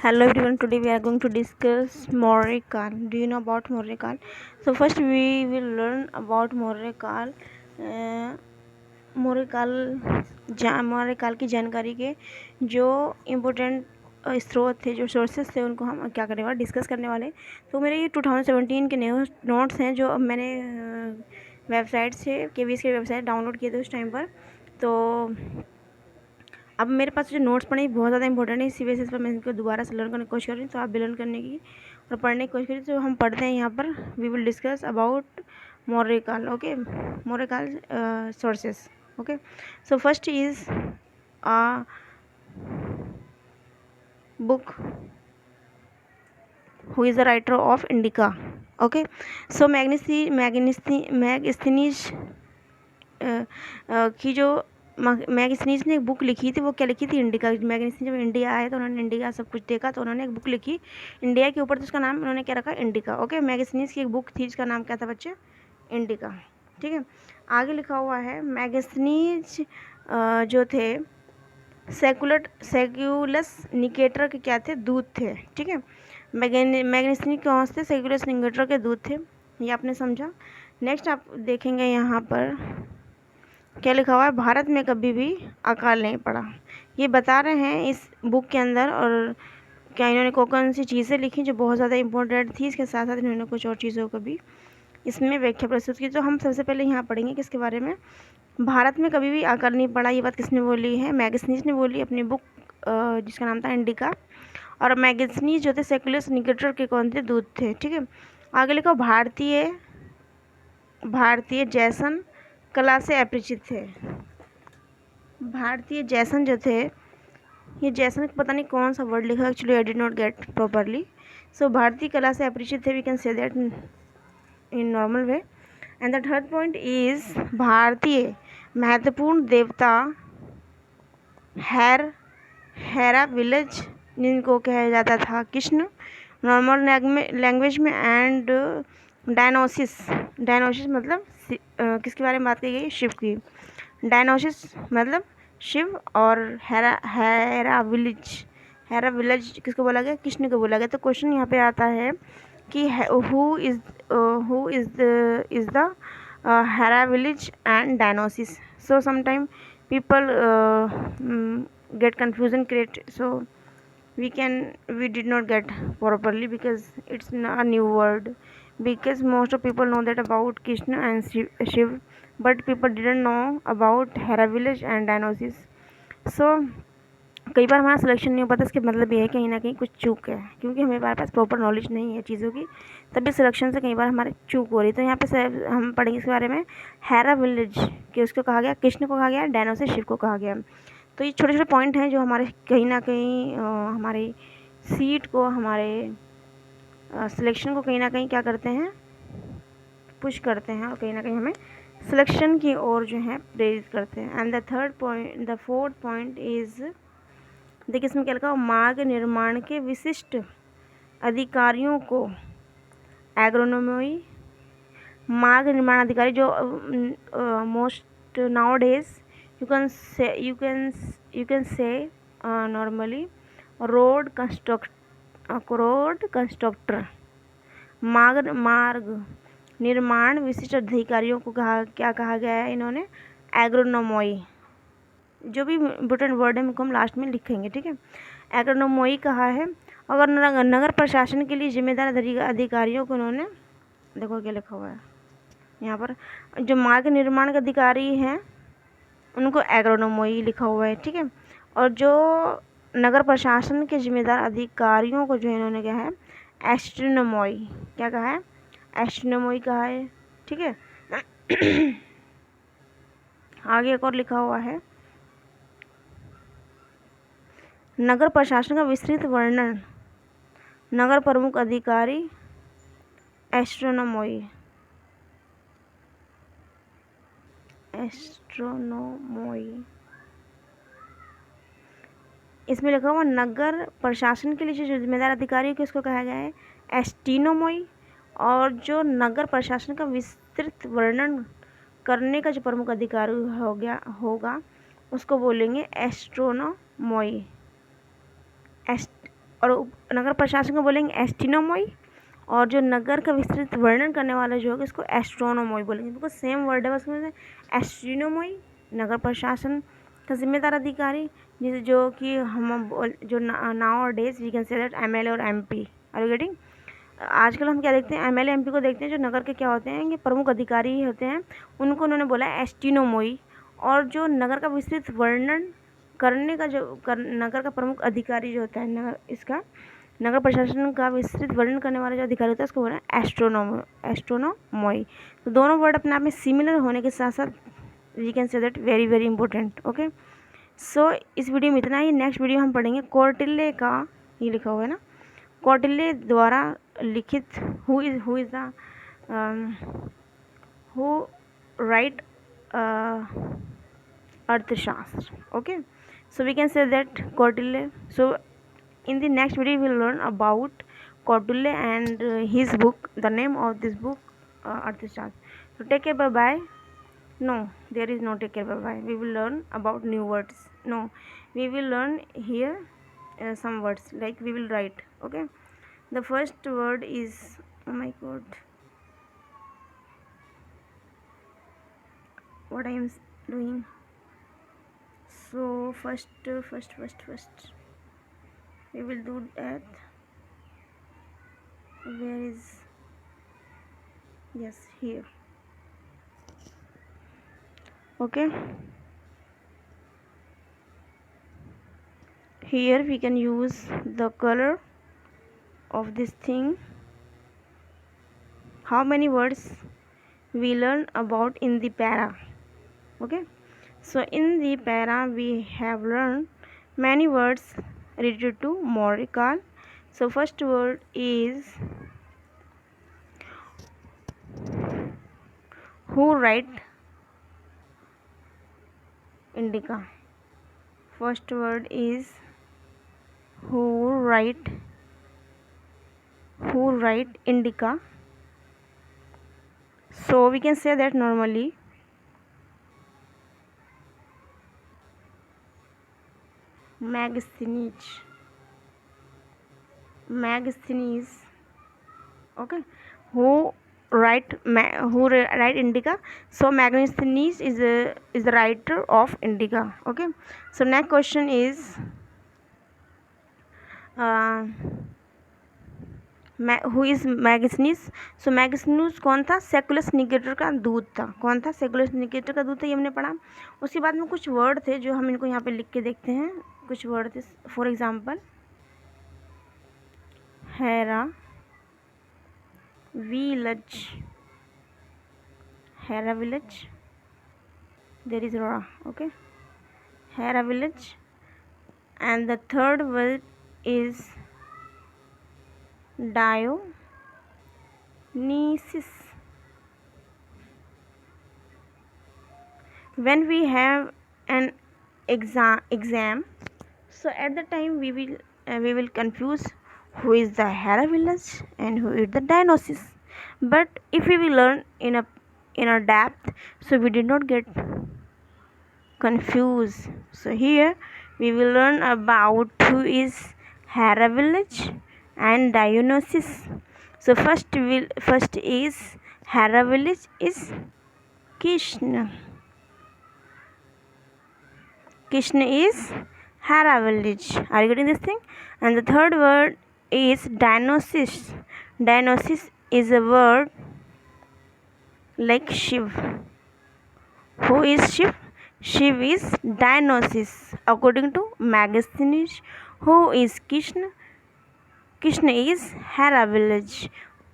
Hello everyone, today we are going to discuss Morekal. Do you know about Morekal? So first we will learn about Morekal. मोरेकाल मोरेकाल की जानकारी के जो important स्रोत थे, जो sources थे, उनको हम क्या करने वाले डिस्कस करने वाले। तो मेरे ये 2017 के नोट्स हैं जो अब मैंने वेबसाइट से KVS की वेबसाइट डाउनलोड किए थे उस टाइम पर। तो अब मेरे पास जो नोट्स पढ़े बहुत ज़्यादा इंपॉर्टेंट है, इसी बेसिस पर मैं इनको दोबारा से लर्न करने की कोशिश कर रही हूँ। तो आप भी लर्न करने की और पढ़ने की कोशिश करिए। तो हम पढ़ते हैं यहाँ पर, वी विल डिस्कस अबाउट मोरेकाल. ओके, मोरेकाल sources. Okay, so first is a book who is the writer of Indica. Okay, so Megasthenes की जो मैगस्थनीज ने एक बुक लिखी थी, वो क्या लिखी थी? इंडिका. मैगस्थनीज जब इंडिया आए तो उन्होंने इंडिया सब कुछ देखा, तो उन्होंने एक बुक लिखी इंडिया के ऊपर, तो उसका नाम उन्होंने क्या रखा? इंडिका. ओके, मैगस्थनीज की एक बुक थी जिसका नाम क्या था बच्चे? इंडिका. ठीक है, आगे लिखा हुआ है मैगस्थनीज जो थे सेक्युलस निकेटर के क्या थे? दूत थे. ठीक है, मैगस्थनीज कौन थे? सेक्युलस निकेटर के दूत थे. ये आपने समझा. नेक्स्ट आप देखेंगे यहाँ पर क्या लिखा हुआ है? भारत में कभी भी अकाल नहीं पड़ा. ये बता रहे हैं इस बुक के अंदर. और क्या इन्होंने कौन सी चीज़ें लिखी जो बहुत ज़्यादा इंपॉर्टेंट थी, इसके साथ साथ इन्होंने कुछ और चीज़ों को भी इसमें व्याख्या प्रस्तुत की. तो हम सबसे पहले यहाँ पढ़ेंगे किसके बारे में? भारत में कभी भी अकाल नहीं पड़ा. ये बात किसने बोली है? मैगस्थनीज ने बोली अपनी बुक जिसका नाम था इंडिका. और मैगस्थनीज जो थे सेक्युलस निकेटर के कौन थे? दूत थे. ठीक है, आगे लिखा भारतीय जैसन कला से अपरिचित थे. भारतीय जैसन जो थे, ये जैसन पता नहीं कौन सा वर्ड लिखा, actually I did not get properly. So भारतीय कला से अपरिचित थे, we can say that in normal way. And the third point is भारतीय महत्वपूर्ण देवता हेरा विलेज, जिनको कहा जाता था कृष्ण नॉर्मल लैंग्वेज में. एंड डायनोसिस मतलब किसके बारे में बात की गई? शिव की. डायनोसिस मतलब शिव. और हेरा विलेज किसको बोला गया? कृष्ण को बोला गया. तो क्वेश्चन यहाँ पे आता है कि who is the Hera village and डायनोसिस. So sometime people get confusion create, so we did not get properly because it's a new word, because most of people know that about Krishna and Shiv, but people didn't know about Hera village and Dionysus. So कई बार हमारा selection नहीं हो पाता. इसके मतलब ये है कहीं ना कहीं कुछ चूक है, क्योंकि हमारे पास प्रॉपर नॉलेज नहीं है चीज़ों की, तभी सिलेक्शन से कई बार हमारे चूक हो रही. तो यहाँ पे हम पढ़ेंगे इसके बारे में. हेरा विलेज कि उसको कहा गया, कृष्ण को कहा गया, डायनोसिस शिव को कहा गया. तो ये छोटे छोटे पॉइंट हैं जो हमारे कहीं ना कहीं हमारी सीट को, हमारे सिलेक्शन को कहीं ना कहीं क्या करते हैं? पुश करते हैं, और कहीं ना कहीं हमें सिलेक्शन की ओर जो है प्रेरित करते हैं. And the fourth point is, देखिए इसमें क्या लिखा? मार्ग निर्माण के विशिष्ट अधिकारियों को एग्रोनोमी. मार्ग निर्माण अधिकारी जो most now days you can say normally road constructor. मार्ग निर्माण विशिष्ट अधिकारियों को क्या कहा गया है? इन्होंने एग्रोनोमोई. जो भी इम्पोर्टेंट वर्ड है उनको हम लास्ट में लिखेंगे. ठीक है, एग्रोनोमोई कहा है. अगर नगर प्रशासन के लिए जिम्मेदार अधिकारियों को उन्होंने, देखो क्या लिखा हुआ है यहाँ पर, जो मार्ग निर्माण के अधिकारी हैं उनको एग्रोनोमोई लिखा हुआ है. ठीक है, और जो नगर प्रशासन के जिम्मेदार अधिकारियों को जो इन्होंने क्या है? एस्ट्रोनोमोई. क्या कहा है? एस्ट्रोनोमोई कहा है. ठीक है, आगे एक और लिखा हुआ है, नगर प्रशासन का विस्तृत वर्णन नगर प्रमुख अधिकारी एस्ट्रोनोमोई. इसमें लिखा हुआ नगर प्रशासन के लिए जो जिम्मेदार अधिकारी को इसको कहा गया है एस्ट्रोनोमोई. और जो नगर प्रशासन का विस्तृत वर्णन करने का जो प्रमुख अधिकारी होगा उसको बोलेंगे एस्ट्रोनोमोई. और नगर प्रशासन को बोलेंगे एस्ट्रोनोमॉई, और जो नगर का विस्तृत वर्णन करने वाला जो होगा इसको एस्ट्रोनोमॉई बोलेंगे। बिल्कुल सेम वर्ड है बस में, एस्ट्रोनोमॉई नगर प्रशासन का जिम्मेदार अधिकारी, जिसे जो कि हम जो नाउ और days we can say that MLA और एमपी। Are you getting? आजकल हम क्या देखते हैं, एमएलए एमपी को देखते हैं, जो नगर के क्या होते हैं, ये प्रमुख अधिकारी होते हैं, उनको उन्होंने बोला एस्ट्रोनोमॉई। और जो नगर का विस्तृत वर्णन करने का नगर का प्रमुख अधिकारी जो होता है, इसका नगर प्रशासन का विस्तृत वर्णन करने वाला जो अधिकारी होता है उसको बोला एस्ट्रोनोमॉई। तो दोनों वर्ड अपने आप में सिमिलर होने के साथ साथ we can say that very very important. Okay, so इस वीडियो में इतना ही। नेक्स्ट वीडियो हम पढ़ेंगे कौटिल्य का, ये लिखा हुआ है ना, कौटिल्य द्वारा लिखित who is the who write Arthashastra. Okay, so we can say that Kautilya. So in the next video we will learn about Kautilya and his book, the name of this book, Arthashastra. So take care, bye bye. No, there is no take care, bye bye. We will learn about new words. No, we will learn here some words, like we will write. Okay, the first word is, oh my god, what I am doing. So first we will do that. Where is, yes, here. Okay, here we can use the color of this thing. How many words we learn about in the para? Okay, so in the para we have learned many words related to molecule. So first word is who write indica. First word is who write indica. So we can say that normally Megasthenes. Okay, who write indica. So Megasthenes is the writer of indica. Okay, so next question is who is manganese. So manganese कौन था? सेकुलस Nicator का दूत था. कौन था? सेकुलस Nicator का दूत था, ये हमने पढ़ा. उसके बाद में कुछ वर्ड थे जो हम इनको यहाँ पे लिख के देखते हैं. कुछ वर्ड थे, for example Heracles. Heracles, there is रा. Okay, Heracles. And the third word is Dionysus. When we have an exam, so at the time we will confuse who is the Hera village and who is the Dionysus. But if we will learn in a depth, so we did not get confused. So here we will learn about who is Hera village and Dionysus. So first is Hera village is Krishna. Krishna is Hera village. Are you getting this thing? And the third word is Dionysus. Dionysus is a word like Shiv. Who is Shiv? Shiv is Dionysus. According to Megasthenes, who is Krishna? Krishna is Hera village.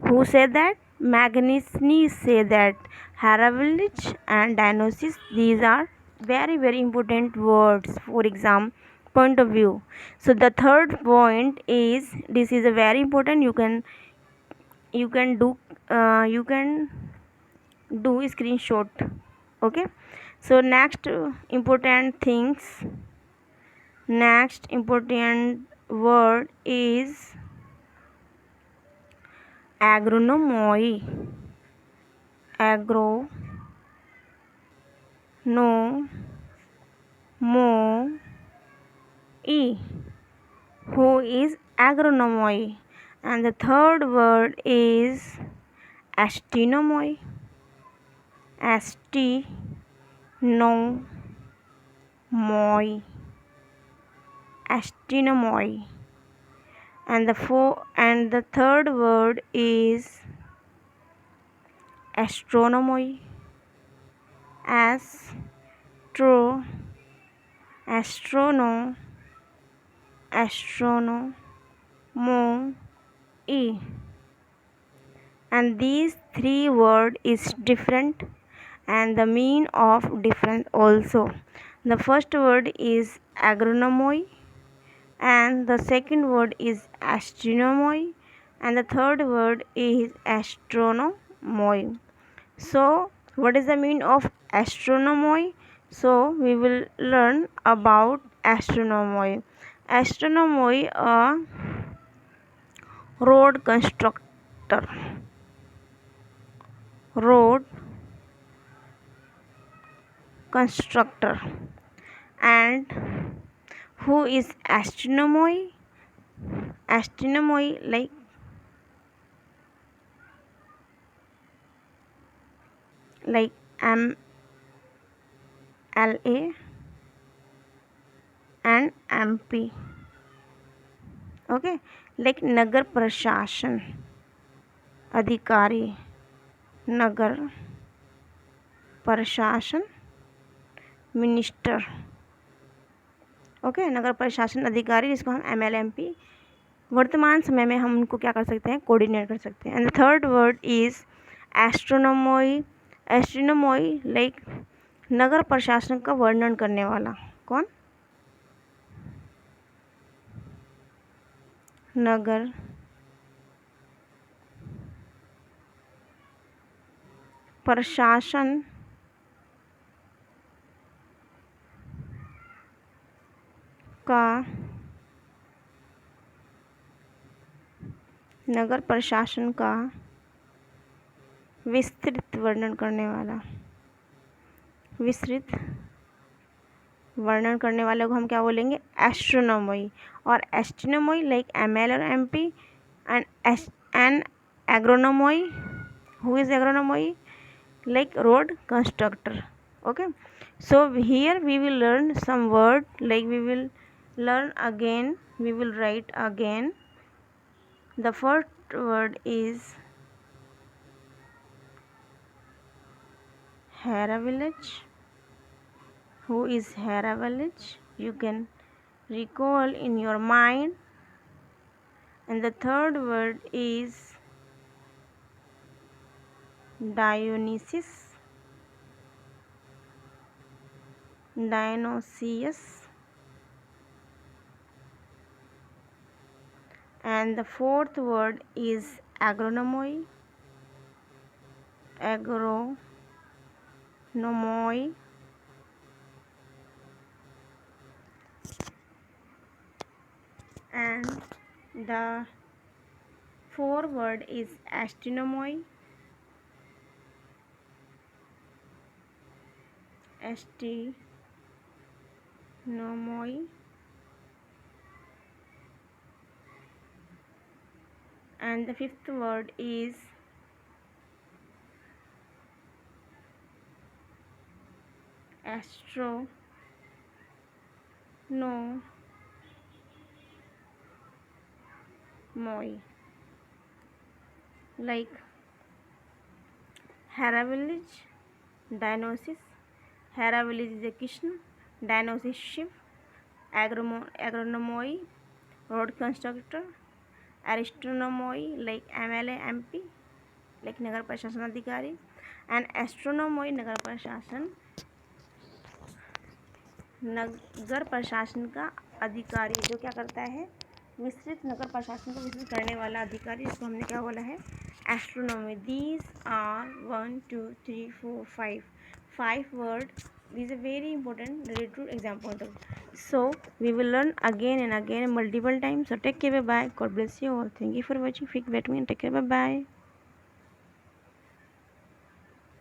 Who said that? Megasthenes say that Hera village and Dionysus, these are very very important words for exam point of view. So the third point is, this is a very important, you can do screenshot. Okay, so next important word is agronomy. who is agronomoi, and the third word is astinomoi, astinomoi, astinomoi, and the third word is astronomoi, astro, astrono, astronomo, e. And these three word is different and the mean of different also. The first word is agronomoi, and the second word is astronomoi, and the third word is astronomoi. So what is the meaning of astronomoi? So we will learn about astronomoi. Astronomoi, a road constructor, road constructor. And who is astronomoi? Astronomoi like MLA and MP. Okay, like नगर प्रशासन अधिकारी, नगर प्रशासन minister. Okay, नगर प्रशासन अधिकारी जिसको हम MLMP वर्तमान समय में हम उनको क्या कर सकते हैं, कोऑर्डिनेट कर सकते हैं. And the third word is astronomoi. Astronomoi like नगर प्रशासन का वर्णन करने वाला. कौन? नगर प्रशासन का नगर प्रशासन का विस्तृत वर्णन करने वाला. विस्तृत वर्णन करने वाले को हम क्या बोलेंगे, एस्ट्रोनोमोई. और एस्ट्रोनोमोई लाइक ML और MP. And agronomoi, who is agronomoi? like road constructor. Okay, so here we will learn some word, like we will learn again, we will write again. The first word is Hera village. Who is Hera village? You can recall in your mind. And the third word is Dionysius. And the fourth word is agronomoi. And the fourth word is astronomoi. And the fifth word is astronomoi. Like Hera village, Dionysus. Hera village is a Krishna, Dionysus Shiv. Agronomoi, road constructor. Astronomoi like MLA MP, like नगर प्रशासन अधिकारी. And एस्ट्रोनोमोई नगर प्रशासन का अधिकारी जो क्या करता है, विस्तृत नगर प्रशासन को विस्तृत करने वाला अधिकारी, जिसको हमने क्या बोला है, astronomy. These are 1 2 3 4 5 word. These are very important related to exam point of view. So we will learn again and again multiple times. So take care, bye bye. God bless you all. Thank you for watching. Feedback me and take care. Bye bye.